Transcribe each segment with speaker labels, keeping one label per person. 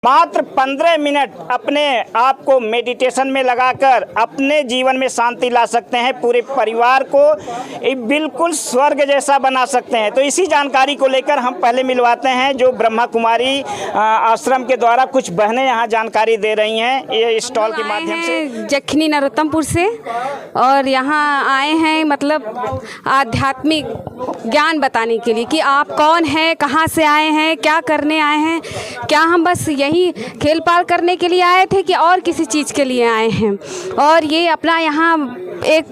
Speaker 1: मात्र 15 मिनट अपने आप को मेडिटेशन में लगाकर अपने जीवन में शांति ला सकते हैं, पूरे परिवार को बिल्कुल स्वर्ग जैसा बना सकते हैं। तो इसी जानकारी को लेकर हम पहले मिलवाते हैं जो ब्रह्मा कुमारी आश्रम के द्वारा कुछ बहनें यहाँ जानकारी दे रही हैं ये स्टॉल के माध्यम से।
Speaker 2: जखनी नरोत्तमपुर से और यहाँ आए हैं मतलब आध्यात्मिक ज्ञान बताने के लिए कि आप कौन हैं, कहाँ से आए हैं, क्या करने आए हैं, क्या हम बस यही खेल पाल करने के लिए आए थे कि और किसी चीज़ के लिए आए हैं। और ये अपना यहाँ एक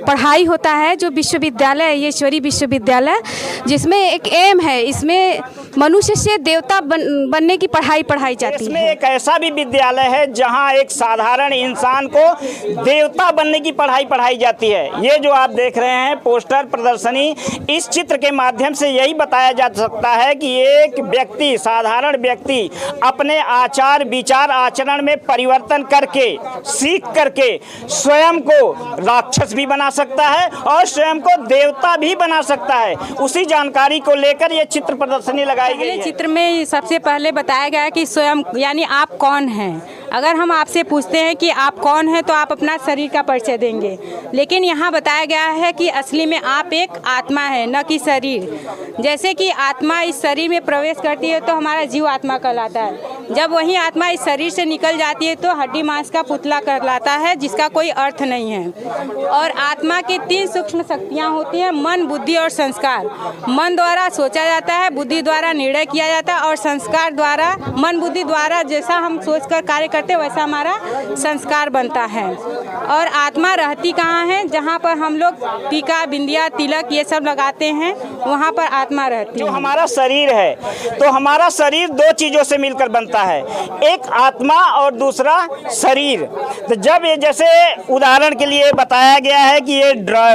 Speaker 2: पढ़ाई होता है जो विश्वविद्यालय येश्वरी विश्वविद्यालय, जिसमें एक एम है, इसमें मनुष्य से देवता बनने की पढ़ाई पढ़ाई जाती है।
Speaker 1: इसमें एक ऐसा भी विद्यालय है जहाँ एक साधारण इंसान को देवता बनने की पढ़ाई पढ़ाई जाती है। ये जो आप देख रहे हैं पोस्टर प्रदर्शनी, इस चित्र के माध्यम से यही बताया जा सकता है कि एक व्यक्ति, साधारण व्यक्ति अपने आचार विचार आचरण में परिवर्तन करके, सीख करके स्वयं को राक्षस भी बना सकता है और स्वयं को देवता भी बना सकता है। उसी जानकारी को लेकर ये चित्र प्रदर्शनी लगाई गई है।
Speaker 3: चित्र में सबसे पहले बताया गया है कि स्वयं यानी आप कौन हैं। अगर हम आपसे पूछते हैं कि आप कौन हैं तो आप अपना शरीर का परिचय देंगे, लेकिन यहाँ बताया गया है कि असली में आप एक आत्मा है, न कि शरीर। जैसे कि आत्मा इस शरीर में प्रवेश करती है तो हमारा जीव आत्मा कहलाता है। जब वही आत्मा इस शरीर से निकल जाती है तो हड्डी मांस का पुतला कहलाता है, जिसका कोई अर्थ नहीं है। और आत्मा की 3 सूक्ष्म शक्तियाँ होती हैं, मन, बुद्धि और संस्कार। मन द्वारा सोचा जाता है, बुद्धि द्वारा निर्णय किया जाता है और संस्कार द्वारा, मन बुद्धि द्वारा जैसा हम सोचकर कार्य करते वैसा हमारा संस्कार बनता है। और आत्मा रहती कहाँ है? जहाँ पर हम लोग टीका, बिंदिया, तिलक ये सब लगाते हैं, वहाँ पर आत्मा रहती है।
Speaker 1: जो हमारा शरीर है, तो हमारा शरीर 2 चीज़ों से मिलकर बनता है, एक आत्मा और दूसरा शरीर। तो जब ये जैसे उदाहरण के लिए बताया गया है कि ये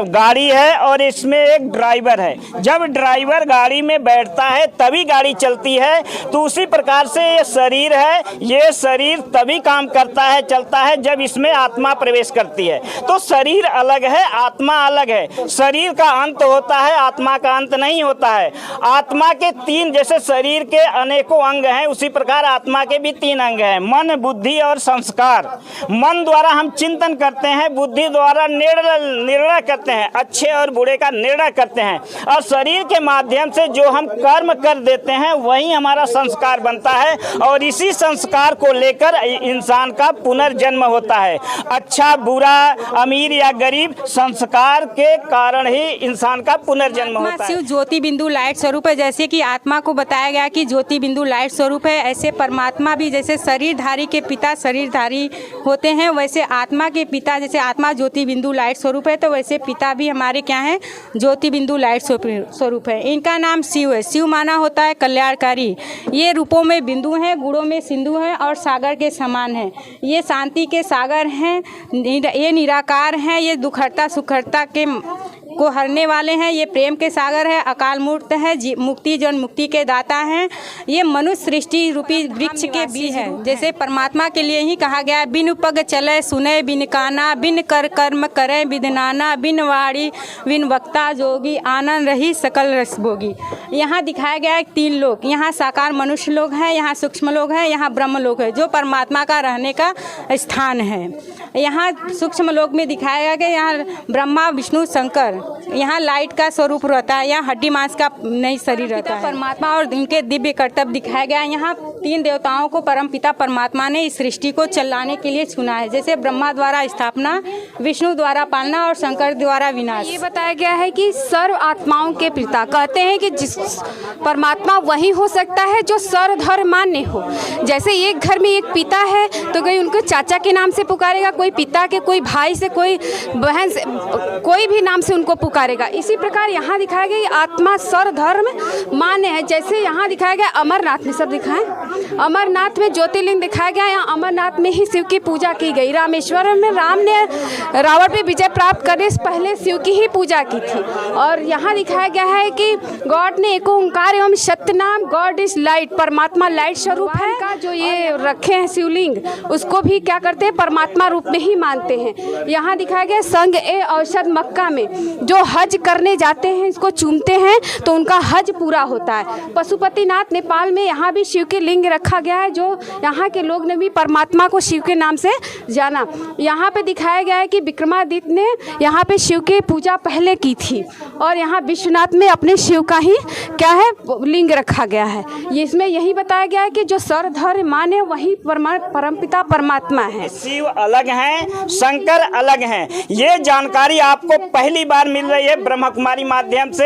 Speaker 1: गाड़ी है और इसमें एक ड्राइवर है। जब ड्राइवर गाड़ी में बैठता है तभी गाड़ी चलती है, तो उसी प्रकार से ये शरीर है, ये शरीर तभी काम करता है, चलता है जब इसमें आत्मा प्रवेश करती है। तो शरीर अलग है, आत्मा अलग है। शरीर का अंत होता है, आत्मा का अंत नहीं होता है। आत्मा के 3, जैसे शरीर के अनेकों अंग हैं उसी प्रकार आत्मा के भी 3 अंग हैं, मन, बुद्धि और संस्कार। मन द्वारा हम चिंतन करते हैं, बुद्धि द्वारा निर्णय करते हैं, अच्छे और बुरे का निर्णय करते हैं, और शरीर के माध्यम से जो हम कर्म कर देते हैं वही हमारा संस्कार बनता है। और इसी संस्कार को लेकर इंसान का पुनर्जन्म होता है। अच्छा, बुरा, अमीर या गरीब, संस्कार के कारण ही इंसान का पुनर्जन्म होता है।
Speaker 3: शिव ज्योति बिंदु लाइट स्वरूप है। जैसे कि आत्मा को बताया गया कि ज्योति बिंदु लाइट स्वरूप है, ऐसे परमात्मा भी जैसे शरीरधारी के पिता शरीरधारी होते हैं, वैसे आत्मा के पिता, जैसे आत्मा ज्योति बिंदु लाइट स्वरूप है तो वैसे पिता भी हमारे क्या हैं? ज्योति बिंदु लाइट स्वरूप है। इनका नाम शिव है। शिव माना होता है कल्याणकारी। ये रूपों में बिंदु हैं, गुणों में सिंधु हैं और सागर के समान हैं। ये शांति के सागर हैं, ये निराकार हैं, ये दुखहर्ता सुखहर्ता को हरने वाले हैं, ये प्रेम के सागर है, अकाल मूर्त है, मुक्ति जन मुक्ति के दाता हैं। ये मनुष्य सृष्टि रूपी वृक्ष के बीज है। जैसे परमात्मा के लिए ही कहा गया है, बिन पग चले सुने बिन काना, बिन कर कर्म करे विदनाना, बिन वाणी बिन वक्ता जोगी, आनंद रही सकल रस भोगी। यहाँ दिखाया गया है 3 लोग। यहाँ साकार मनुष्य लोग हैं, यहाँ सूक्ष्म लोग हैं, यहाँ ब्रह्म लोग है, जो परमात्मा का रहने का स्थान है। यहाँ सूक्ष्म लोक में दिखाया गया कि यहाँ ब्रह्मा विष्णु शंकर, यहाँ लाइट का स्वरूप रहता है, यहाँ हड्डी मांस का नहीं शरीर रहता है। परमात्मा और इनके दिव्य कर्तव्य दिखाया गया। यहाँ 3 देवताओं को परमपिता परमात्मा ने इस सृष्टि को चलाने के लिए चुना है। जैसे ब्रह्मा द्वारा स्थापना, विष्णु द्वारा पालना और शंकर द्वारा विनाश।
Speaker 2: ये बताया गया है कि सर्व आत्माओं के पिता, कहते हैं कि जिस परमात्मा वही हो सकता है जो सर्वधर्मान्य हो। जैसे एक घर में एक पिता है तो कोई उनको चाचा के नाम से पुकारेगा, कोई पिता के, कोई भाई से, कोई बहन से, कोई भी नाम से उनको पुकारेगा। इसी प्रकार यहाँ दिखाया गया आत्मा सर्वधर्म मान्य है। जैसे यहाँ दिखाया गया अमरनाथ में, सब दिखाएं, अमरनाथ में ज्योतिर्लिंग दिखाया गया। यहाँ अमरनाथ में ही शिव की पूजा की गई। रामेश्वरम में राम ने रावण पे विजय प्राप्त करने से पहले शिव की ही पूजा की थी। और यहाँ दिखाया गया है कि गॉड ने एक ओंकार एवं सत्य नाम, गॉड इज लाइट, परमात्मा लाइट स्वरूप है का जो ये रखे हैं शिवलिंग, उसको भी क्या करते हैं, परमात्मा रूप में ही मानते हैं। यहाँ दिखाया गया संग ए औषध मक्का में जो हज करने जाते हैं, इसको चूमते हैं तो उनका हज पूरा होता है। पशुपतिनाथ नेपाल में यहाँ भी शिव के लिंग रखा गया है, जो यहाँ के लोग ने भी परमात्मा को शिव के नाम से जाना। यहाँ पे दिखाया गया है कि विक्रमादित्य ने यहाँ पे शिव की पूजा पहले की थी, और यहाँ विश्वनाथ में अपने शिव का ही क्या है, लिंग रखा गया है। ये इसमें यही बताया गया है कि जो सर धर माने वही परमपिता परमात्मा है।
Speaker 1: शिव अलग हैं, शंकर अलग हैं, ये जानकारी आपको पहली बार मिल रही है ब्रह्म कुमारी माध्यम से।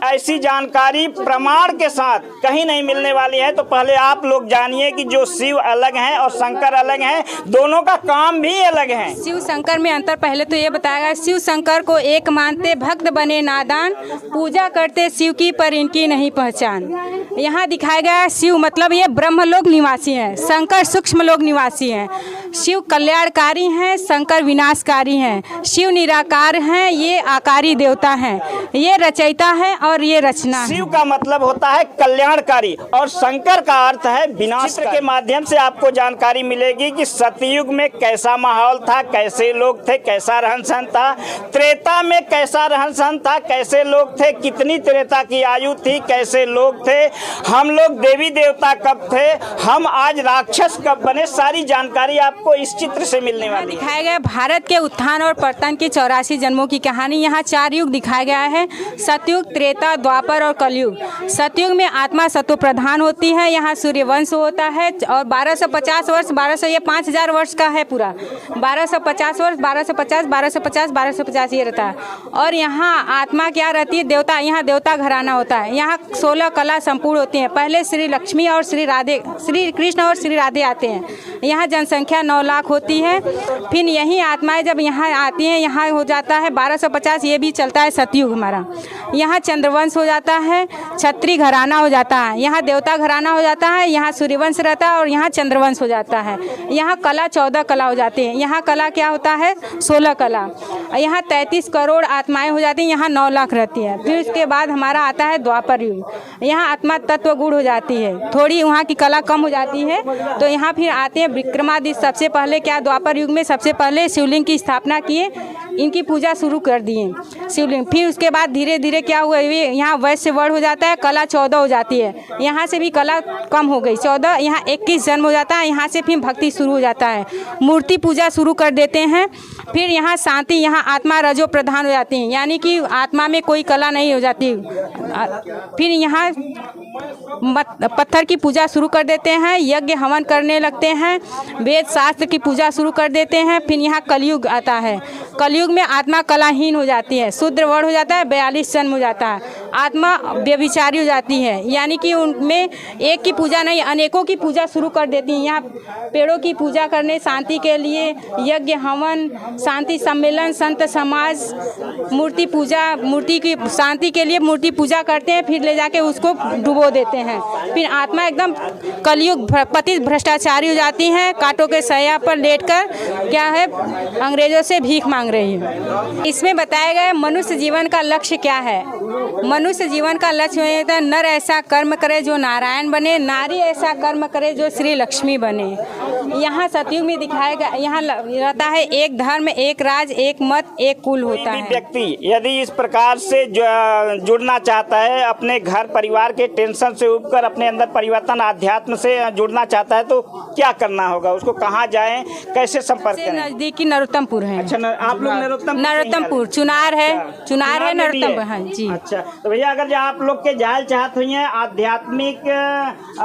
Speaker 1: ऐसी जानकारी प्रमाण के साथ कहीं नहीं मिलने वाली है। तो पहले आप लोग जानिए कि जो शिव अलग हैं और शंकर अलग हैं, दोनों का काम भी अलग है।
Speaker 3: शिव शंकर में अंतर पहले तो ये बताया गया, शिव शंकर को एक मानते भक्त बने नादान, पूजा करते शिव की पर इनकी नहीं पहचान। यहाँ दिखाया गया है शिव मतलब ये ब्रह्मलोक निवासी हैं, शंकर सूक्ष्म लोक निवासी हैं। शिव कल्याणकारी हैं, शंकर विनाशकारी हैं। शिव निराकार हैं, ये आकारी देवता हैं। ये रचयिता है और ये रचना है।
Speaker 1: शिव का मतलब होता है कल्याणकारी और शंकर का अर्थ है विनाश। के माध्यम से आपको जानकारी मिलेगी कि सतयुग में कैसा माहौल था, कैसे लोग थे, कैसा रहन सहन था। त्रेता में कैसा रहन सहन था, कैसे लोग थे, कितनी त्रेता की आयु थी, कैसे लोग थे, हम लोग देवी देवता कब थे, हम आज राक्षस कब बने। सारी जानकारी आपको इस चित्र से मिलने वाली है।
Speaker 3: दिखाया गया भारत के उत्थान और पतन की 84 जन्मों की कहानी। यहाँ 4 युग दिखाया गया है, सतयुग, त्रेता, द्वापर और कलयुग। सतयुग में आत्मा सत्व प्रधान होती है, यहाँ सूर्यवंश होता है और 1250 वर्ष, 1200 ये 5000 वर्ष का है पूरा। 1250 वर्ष, 1250 ये रहता है। और यहाँ आत्मा क्या रहती है, देवता, यहाँ देवता घराना होता है। यहाँ 16 कला संपूर्ण होती हैं। पहले श्री लक्ष्मी और श्री कृष्ण और श्री राधे आते हैं। यहाँ जनसंख्या 9 लाख होती है। फिर यही आत्माएं जब यहाँ आती हैं, यहाँ हो जाता है 1250, ये भी चलता है सतयुग हमारा। यहाँ चंद्रवंश हो जाता है, क्षत्रिय घराना हो जाता है, यहाँ देवता घराना हो जाता है, यहाँ सूर्यवंश रहता है और यहाँ चंद्रवंश हो जाता है। यहाँ कला 14 कला हो जाती है। यहाँ कला क्या होता है, 16 कला। यहाँ 33 करोड़ आत्माएं हो जाती हैं, यहाँ 9 लाख रहती है। फिर उसके बाद हमारा आता है द्वापर युग। यहाँ आत्मा तत्व गुण हो जाती है, थोड़ी वहाँ की कला कम हो जाती है। तो यहाँ फिर आते हैं विक्रमादित्य। सबसे पहले क्या, द्वापर युग में सबसे पहले शिवलिंग की स्थापना किए, इनकी पूजा शुरू कर दिए शिवलिंग। फिर उसके बाद धीरे धीरे क्या हुआ, यहाँ वैश्य वर्ग हो जाता है, कला 14 हो जाती है। यहाँ से भी कला कम हो गई, 14, यहाँ 21 जन्म हो जाता है। यहाँ से फिर भक्ति शुरू हो जाता है, मूर्ति पूजा शुरू कर देते हैं। फिर यहाँ शांति, यहाँ आत्मा रजो प्रधान हो जाती है, यानी कि आत्मा में कोई कला नहीं हो जाती। फिर यहाँ पत्थर की पूजा शुरू कर देते हैं, यज्ञ हवन करने लगते हैं, वेद शास्त्र की पूजा शुरू कर देते हैं। फिर यहाँ कलयुग आता है। कलयुग में आत्मा कलाहीन हो जाती है, शूद्र वर्ण हो जाता है, 42 जन्म हो जाता है। आत्मा व्यभिचारी हो जाती है, यानी कि उनमें एक की पूजा नहीं अनेकों की पूजा शुरू कर देती हैं। यहाँ पेड़ों की पूजा करने, शांति के लिए यज्ञ हवन, शांति सम्मेलन, संत समाज, मूर्ति पूजा, मूर्ति की शांति के लिए मूर्ति पूजा करते हैं, फिर ले जाके उसको डुबो देते हैं। फिर आत्मा एकदम कलयुग पतित भ्रष्टाचारी हो जाती हैं, कांटों के सैया पर लेटकर क्या है, अंग्रेजों से भीख मांग रही है। इसमें बताया गया मनुष्य जीवन का लक्ष्य क्या है। मनुष्य जीवन का लक्ष्य है नर ऐसा कर्म करे जो नारायण बने, नारी ऐसा कर्म करे जो श्री लक्ष्मी बने। यहाँ सतयुग में दिखाया गया, यहाँ रहता है एक धर्म, एक राज, एक मत, एक कुल होता है।
Speaker 1: व्यक्ति यदि इस प्रकार से जुड़ना चाहता है, अपने घर परिवार के टेंशन से उबकर अपने अंदर परिवर्तन आध्यात्म से जुड़ना चाहता है, तो क्या करना होगा, उसको कहाँ जाएं, कैसे संपर्क करें?
Speaker 3: नजदीकी नरोत्तमपुर है।
Speaker 1: अच्छा, आप लोग
Speaker 3: नरोत्तमपुर चुनार है, चुनार है नरोत्तमपुर। हाँ जी।
Speaker 1: अच्छा, तो भैया अगर जो आप लोग के जाल चाहत हुई हैं आध्यात्मिक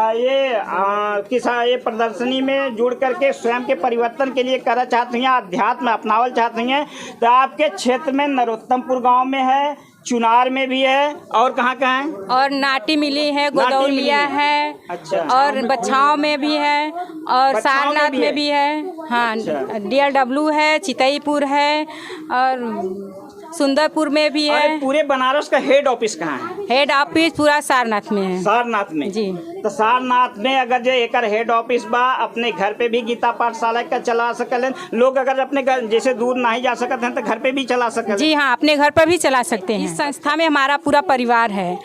Speaker 1: ये प्रदर्शनी में जुड़ करके स्वयं के परिवर्तन के लिए करना चाहते हैं, अध्यात्म अपनावल चाहते हैं, तो आपके क्षेत्र में नरोत्तमपुर गांव में है, चुनार में भी है, और कहाँ कहाँ है?
Speaker 3: और नाटी मिली है, गोदौलिया है।
Speaker 1: अच्छा।
Speaker 3: और बछाव में भी है, और सारनाथ में भी है। हाँ।
Speaker 1: अच्छा।
Speaker 3: DLW है, चितईपुर है, और सुंदरपुर में भी है।
Speaker 1: पूरे बनारस का हेड ऑफिस कहाँ है?
Speaker 3: हेड ऑफिस पूरा सारनाथ में है।
Speaker 1: सारनाथ में
Speaker 3: जी।
Speaker 1: तो सारनाथ में अगर जो एक हेड ऑफिस बा, अपने घर पे भी गीता पाठशाला का चला सकते लोग, अगर अपने घर जैसे दूर नहीं जा सकते हैं तो घर पे भी चला सकते।
Speaker 3: जी हाँ, अपने घर पर भी चला सकते हैं। इस संस्था में हमारा पूरा परिवार है।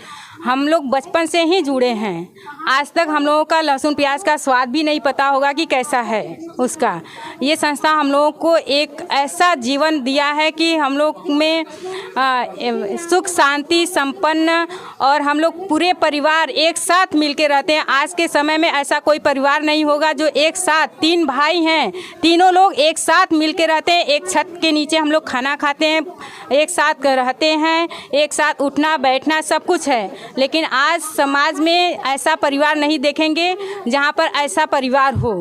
Speaker 3: हम लोग बचपन से ही जुड़े हैं। आज तक हम लोगों का लहसुन प्याज का स्वाद भी नहीं पता होगा कि कैसा है उसका। ये संस्था हम लोगों को एक ऐसा जीवन दिया है कि हम लोग में सुख शांति संपन्न, और हम लोग पूरे परिवार एक साथ मिलके रहते हैं। आज के समय में ऐसा कोई परिवार नहीं होगा जो एक साथ, 3 भाई हैं, तीनों लोग एक साथ मिलके रहते हैं। एक छत के नीचे हम लोग खाना खाते हैं, एक साथ रहते हैं, एक साथ उठना बैठना सब कुछ है। लेकिन आज समाज में ऐसा परिवार नहीं देखेंगे जहाँ पर ऐसा परिवार हो।